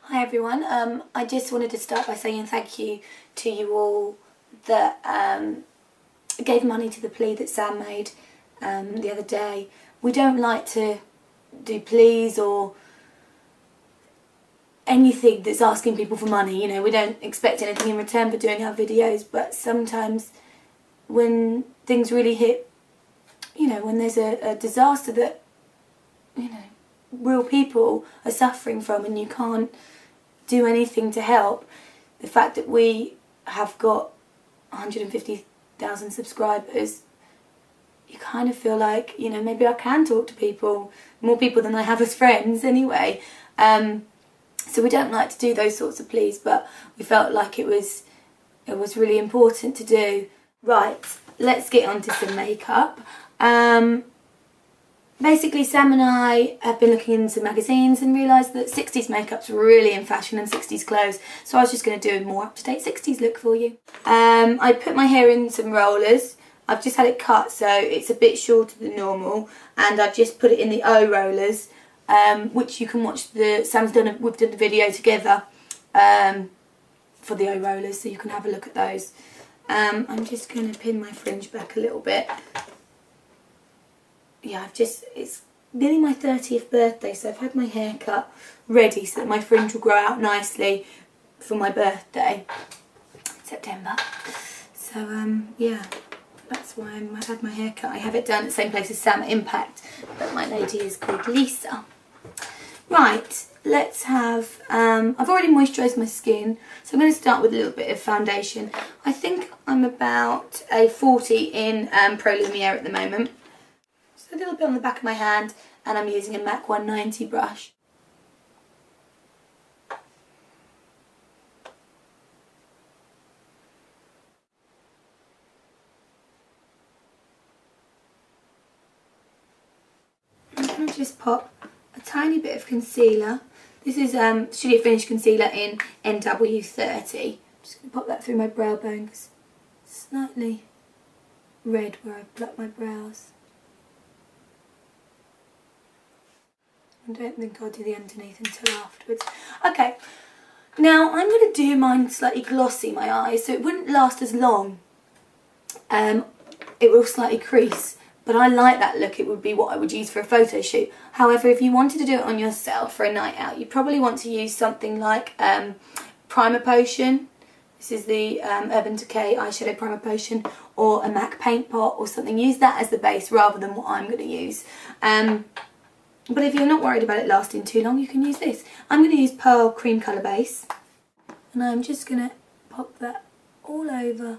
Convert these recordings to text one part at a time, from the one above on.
Hi everyone, I just wanted to start by saying thank you to you all that gave money to the plea that Sam made the other day. We don't like to do pleas or anything that's asking people for money, you know, we don't expect anything in return for doing our videos, but sometimes when things really hit, you know, when there's a disaster that, you know, real people are suffering from and you can't do anything to help, the fact that we have got 150,000 subscribers, you kind of feel like, you know, maybe I can talk to people, more people than I have as friends anyway. So we don't like to do those sorts of pleas, but we felt like it was really important to do. Right, let's get on to some makeup. Basically, Sam and I have been looking into magazines and realised that 60s makeup's really in fashion and 60s clothes, so I was just going to do a more up-to-date 60s look for you. I put my hair in some rollers. I've just had it cut, so it's a bit shorter than normal, and I've just put it in the O rollers, which you can watch. We've done the video together for the O rollers, so you can have a look at those. I'm just going to pin my fringe back a little bit. Yeah, it's nearly my 30th birthday, so I've had my hair cut ready so that my fringe will grow out nicely for my birthday, September. So, yeah, that's why I've had my hair cut. I have it done at the same place as Sam at Impact, but my lady is called Lisa. Right, let's have, I've already moisturised my skin, so I'm going to start with a little bit of foundation. I think I'm about a 40 in Prolumiere at the moment. A little bit on the back of my hand, and I'm using a MAC 190 brush. I'm going to just pop a tiny bit of concealer. This is Studio Finish concealer in NW30. I'm just going to pop that through my brow bone because it's slightly red where I pluck my brows. I don't think I'll do the underneath until afterwards. Okay, now I'm going to do mine slightly glossy, my eyes, so it wouldn't last as long. It will slightly crease, but I like that look. It would be what I would use for a photo shoot. However, if you wanted to do it on yourself for a night out, you probably want to use something like Primer Potion. This is the Urban Decay Eyeshadow Primer Potion, or a MAC Paint Pot or something. Use that as the base rather than what I'm going to use. But if you're not worried about it lasting too long, you can use this. I'm going to use Pearl Cream Colour Base, and I'm just going to pop that all over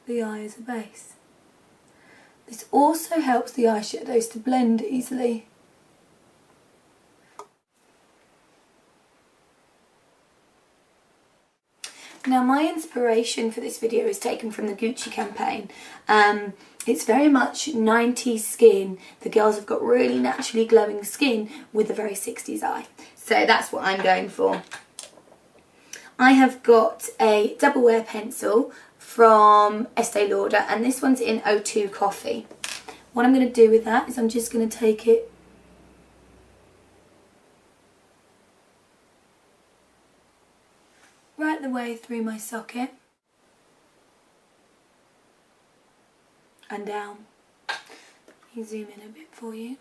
the eye as a base. This also helps the eyeshadows to blend easily. Now, my inspiration for this video is taken from the Gucci campaign. It's very much 90s skin. The girls have got really naturally glowing skin with a very 60s eye. So that's what I'm going for. I have got a Doublewear pencil from Estee Lauder, and this one's in 02 Coffee. What I'm going to do with that is I'm just going to take it right the way through my socket and down. Let me zoom in a bit for you.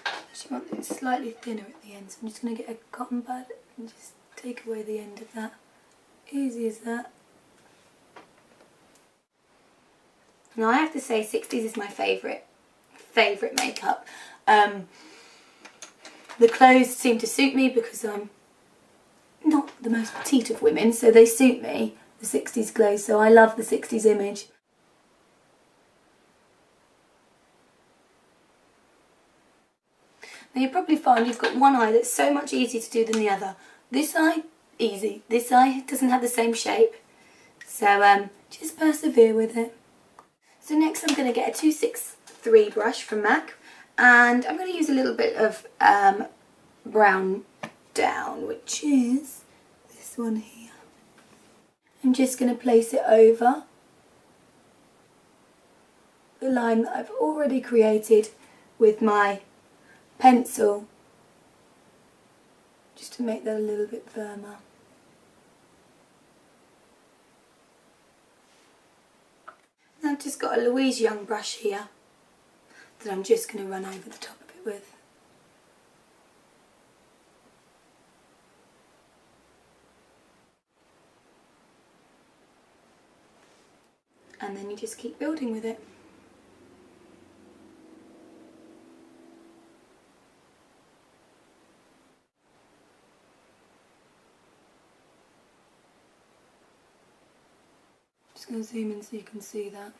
Actually want it slightly thinner at the end, so I'm just going to get a cotton bud and just take away the end of that. Easy as that. Now I have to say 60s is my favourite makeup. The clothes seem to suit me because I'm not the most petite of women, so they suit me, the 60s clothes, so I love the 60s image. Now you probably find you've got one eye that's so much easier to do than the other. This eye, easy. This eye doesn't have the same shape, so just persevere with it. So next I'm going to get a 263 brush from MAC, and I'm going to use a little bit of brown down, which is this one here. I'm just going to place it over line that I've already created with my pencil, just to make that a little bit firmer. And I've just got a Louise Young brush here that I'm just going to run over the top of it with. And then you just keep building with it. Just going to zoom in so you can see that.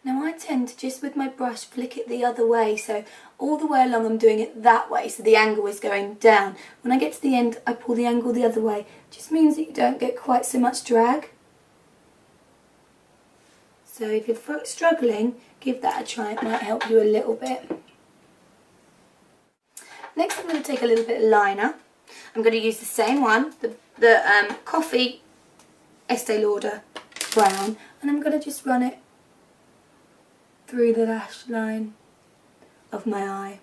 Now I tend to just with my brush flick it the other way, so all the way along I'm doing it that way, so the angle is going down. When I get to the end I pull the angle the other way. It just means that you don't get quite so much drag. So if you're struggling, give that a try, it might help you a little bit. Next I'm going to take a little bit of liner. I'm going to use the same one, the Coffee Estee Lauder brown, and I'm going to just run it through the lash line of my eye.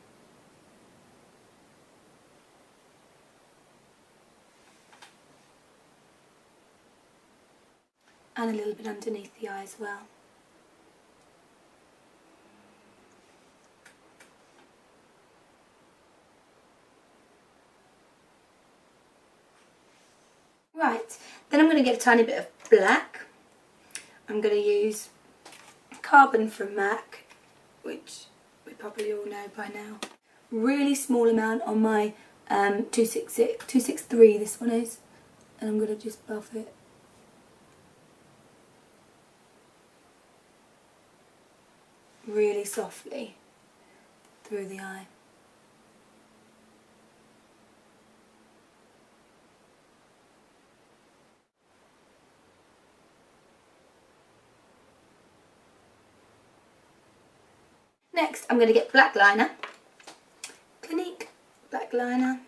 And a little bit underneath the eye as well. Right, then I'm going to get a tiny bit of black. I'm going to use Carbon from MAC, which we probably all know by now. Really small amount on my 263, this one is, and I'm going to just buff it. Really softly through the eye. Next, I'm going to get black liner, Clinique black liner,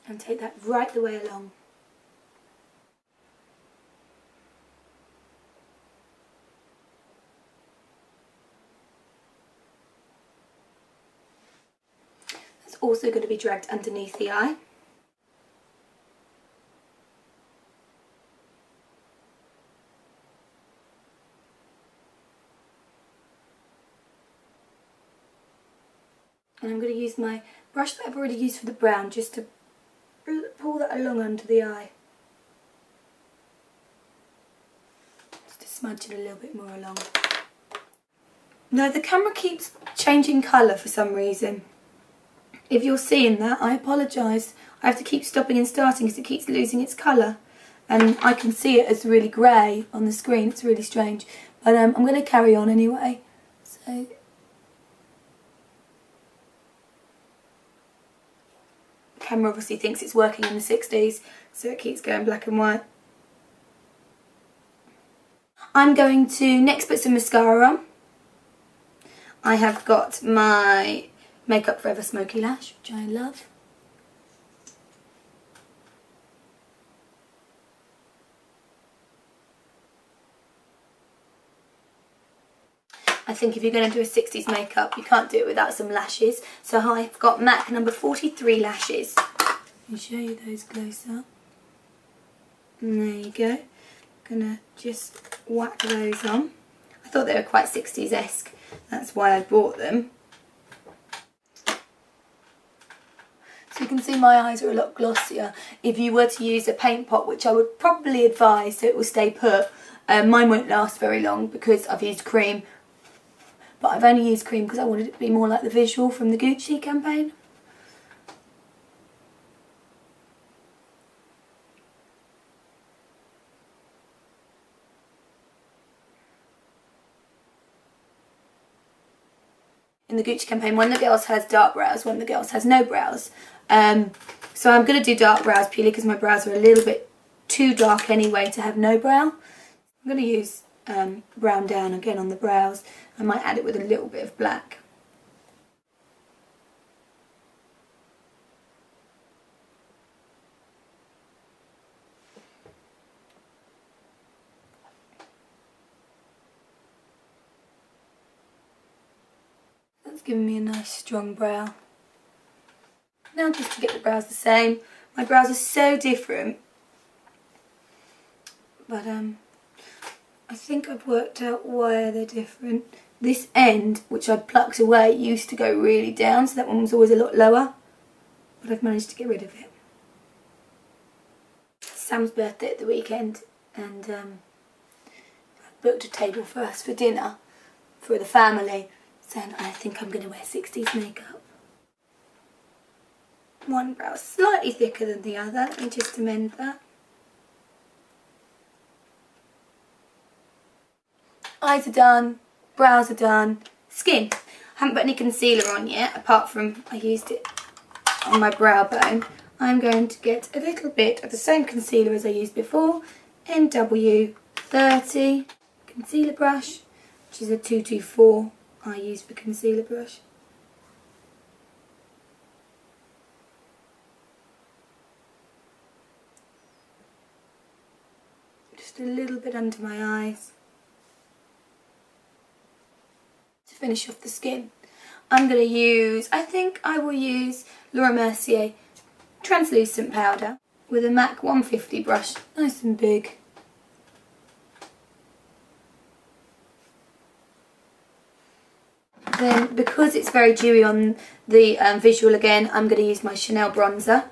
and take that right the way along. Also going to be dragged underneath the eye. And I'm going to use my brush that I've already used for the brown just to pull that along under the eye. Just to smudge it a little bit more along. Now the camera keeps changing colour for some reason. If you're seeing that, I apologise. I have to keep stopping and starting because it keeps losing its colour. And I can see it as really grey on the screen. It's really strange. But I'm going to carry on anyway. So the camera obviously thinks it's working in the 60s, so it keeps going black and white. I'm going to next put some mascara on. I have got my Makeup Forever Smokey Lash, which I love. I think if you're going to do a 60s makeup, you can't do it without some lashes. So I've got MAC number 43 lashes. Let me show you those close up. And there you go. I'm going to just whack those on. I thought they were quite 60s-esque. That's why I bought them. So you can see my eyes are a lot glossier. If you were to use a paint pot, which I would probably advise so it will stay put, mine won't last very long because I've used cream. But I've only used cream because I wanted it to be more like the visual from the Gucci campaign. In the Gucci campaign, one of the girls has dark brows, one of the girls has no brows. So I'm going to do dark brows purely because my brows are a little bit too dark anyway to have no brow. I'm going to use brown down again on the brows. I might add it with a little bit of black. It's giving me a nice strong brow. Now just to get the brows the same. My brows are so different. But I think I've worked out why they're different. This end, which I plucked away, used to go really down, so that one was always a lot lower. But I've managed to get rid of it. Sam's birthday at the weekend, and I booked a table for us for dinner for the family. So I think I'm going to wear 60s makeup. One brow slightly thicker than the other. Let me just amend that. Eyes are done, brows are done, skin. I haven't put any concealer on yet, apart from I used it on my brow bone. I'm going to get a little bit of the same concealer as I used before, NW30 concealer brush, which is a 224 I use for concealer brush. Just a little bit under my eyes. To finish off the skin, I'm going to use, I think I will use Laura Mercier translucent powder with a MAC 150 brush, nice and big. Then, because it's very dewy on the visual again, I'm going to use my Chanel bronzer.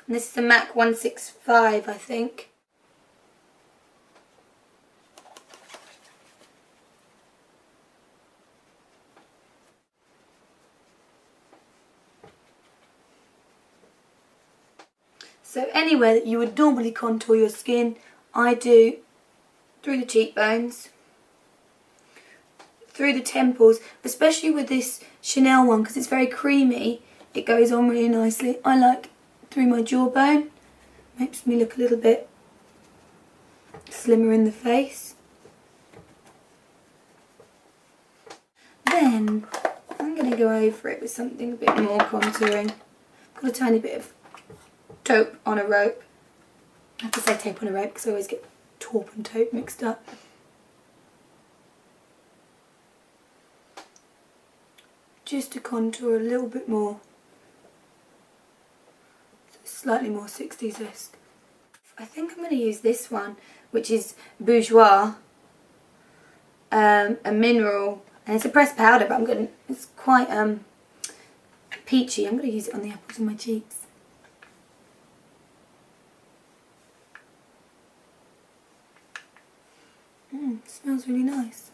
And this is a MAC 165, I think. So anywhere that you would normally contour your skin, I do through the cheekbones, through the temples, especially with this Chanel one because it's very creamy. It goes on really nicely. I like through my jawbone. Makes me look a little bit slimmer in the face. Then I'm going to go over it with something a bit more contouring. Got a tiny bit of taupe on a rope. I have to say tape on a rope because I always get taupe and taupe mixed up. Just to contour a little bit more. So slightly more 60s-esque. I think I'm going to use this one, which is Bourjois, a mineral, and it's a pressed powder, but it's quite peachy. I'm going to use it on the apples of my cheeks. Smells really nice.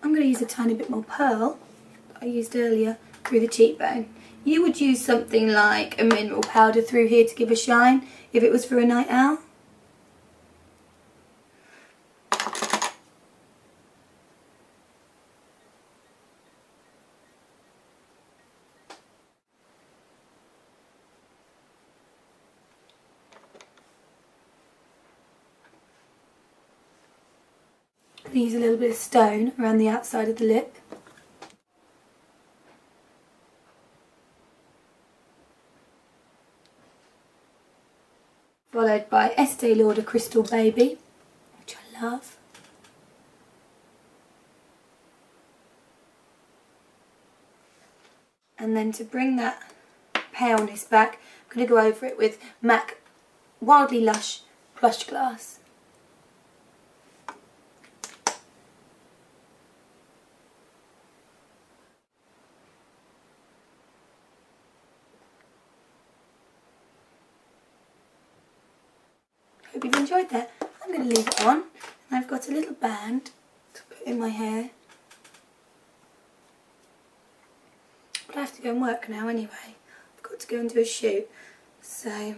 I'm going to use a tiny bit more Pearl that I used earlier through the cheekbone. You would use something like a mineral powder through here to give a shine if it was for a night out. I'm going to use a little bit of stone around the outside of the lip. Followed by Estee Lauder Crystal Baby, which I love. And then to bring that paleness back, I'm going to go over it with MAC Wildly Lush Plush Glass. Hope you've enjoyed that. I'm going to leave it on, and I've got a little band to put in my hair. But I have to go and work now anyway. I've got to go and do a shoot, so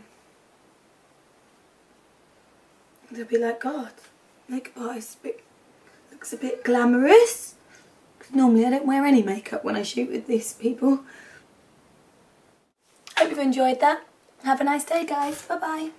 they'll be like, God, makeup artist looks a bit glamorous. Because normally I don't wear any makeup when I shoot with these people. Hope you've enjoyed that. Have a nice day, guys. Bye bye.